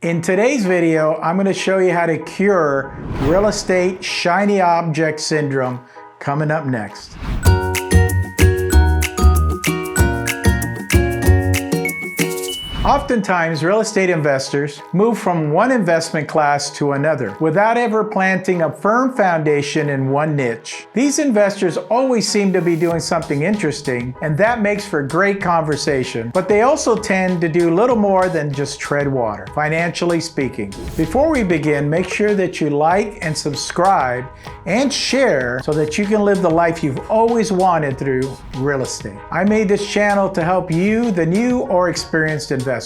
In today's video, I'm going to show you how to cure real estate shiny object syndrome coming up next. Oftentimes, real estate investors move from one investment class to another without ever planting a firm foundation in one niche. These investors always seem to be doing something interesting, and that makes for great conversation, but they also tend to do little more than just tread water, financially speaking. Before we begin, make sure that you like and subscribe and share so that you can live the life you've always wanted through real estate. I made this channel to help you, the new or experienced investor.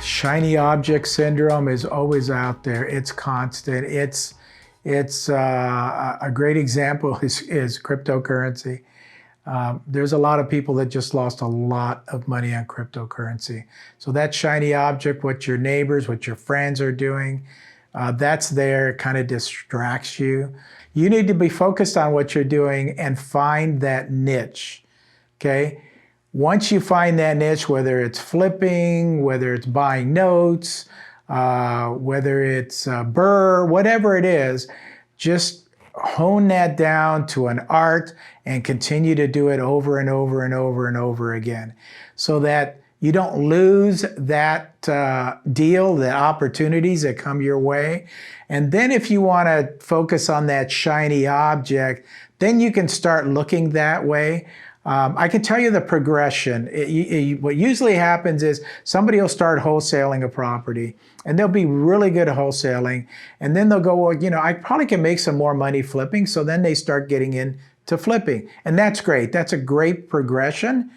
Shiny object syndrome is always out there. It's constant. It's a great example is cryptocurrency. There's a lot of people that just lost a lot of money on cryptocurrency. So that shiny object, what your neighbors, what your friends are doing, that's there, kind of distracts you. You need to be focused on what you're doing and find that niche, okay? Once you find that niche, whether it's flipping, whether it's buying notes, whether it's BRRRR, whatever it is, just hone that down to an art and continue to do it over and over and over and over again so that you don't lose that deal, the opportunities that come your way. And then if you want to focus on that shiny object, then you can start looking that way. I can tell you the progression. What usually happens is somebody will start wholesaling a property and they'll be really good at wholesaling. And then they'll go, well, you know, I probably can make some more money flipping. So then they start getting into flipping. And that's great. That's a great progression.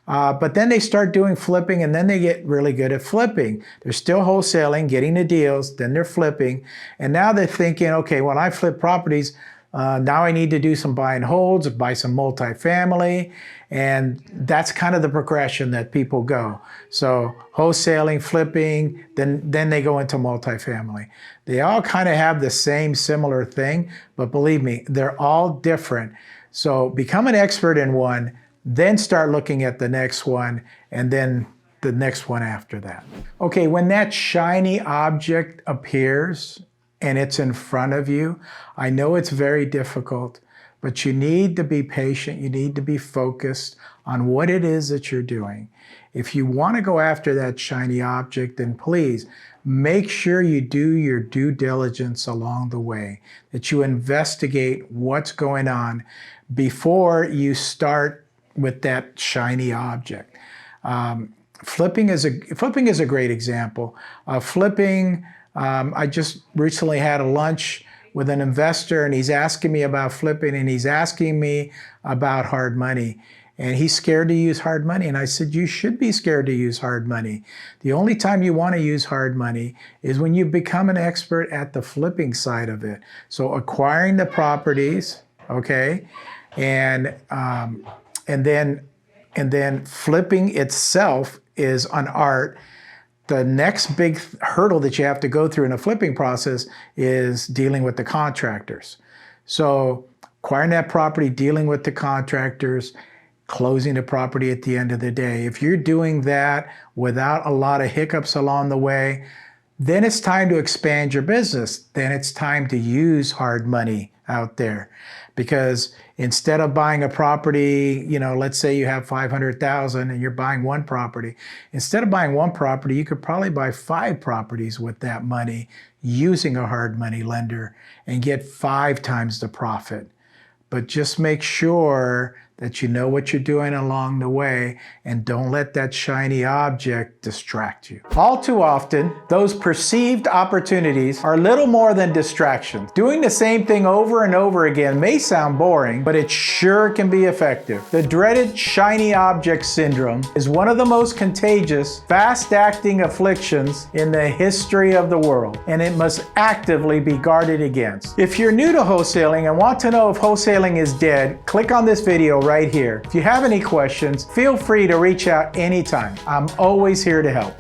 But then they start doing flipping and then they get really good at flipping. They're still wholesaling, getting the deals, then they're flipping. And now they're thinking, okay, when I flip properties, now I need to do some buy and holds, buy some multifamily, and that's kind of the progression that people go. So wholesaling, flipping, then they go into multifamily. They all kind of have the same similar thing, but believe me, they're all different. So become an expert in one, then start looking at the next one, and then the next one after that. Okay, when that shiny object appears, and it's in front of you, I know it's very difficult, but you need to be patient. You need to be focused on what it is that you're doing. If you want to go after that shiny object, then please make sure you do your due diligence along the way, that you investigate what's going on before you start with that shiny object. Flipping is a great example. I just recently had a lunch with an investor and he's asking me about flipping and he's asking me about hard money. And he's scared to use hard money. And I said, you should be scared to use hard money. The only time you want to use hard money is when you become an expert at the flipping side of it. So acquiring the properties, okay, and then flipping itself is an art. The next big hurdle that you have to go through in a flipping process is dealing with the contractors. So acquiring that property, dealing with the contractors, closing the property at the end of the day. If you're doing that without a lot of hiccups along the way, then it's time to expand your business. Then it's time to use hard money out there. Because instead of buying a property, you know, let's say you have $500,000 and you're buying one property. Instead of buying one property, you could probably buy 5 properties with that money using a hard money lender and get 5 times the profit. But just make sure that you know what you're doing along the way and don't let that shiny object distract you. All too often, those perceived opportunities are little more than distractions. Doing the same thing over and over again may sound boring, but it sure can be effective. The dreaded shiny object syndrome is one of the most contagious, fast-acting afflictions in the history of the world, and it must actively be guarded against. If you're new to wholesaling and want to know if wholesaling is dead, click on this video right here. If you have any questions, feel free to reach out anytime. I'm always here to help.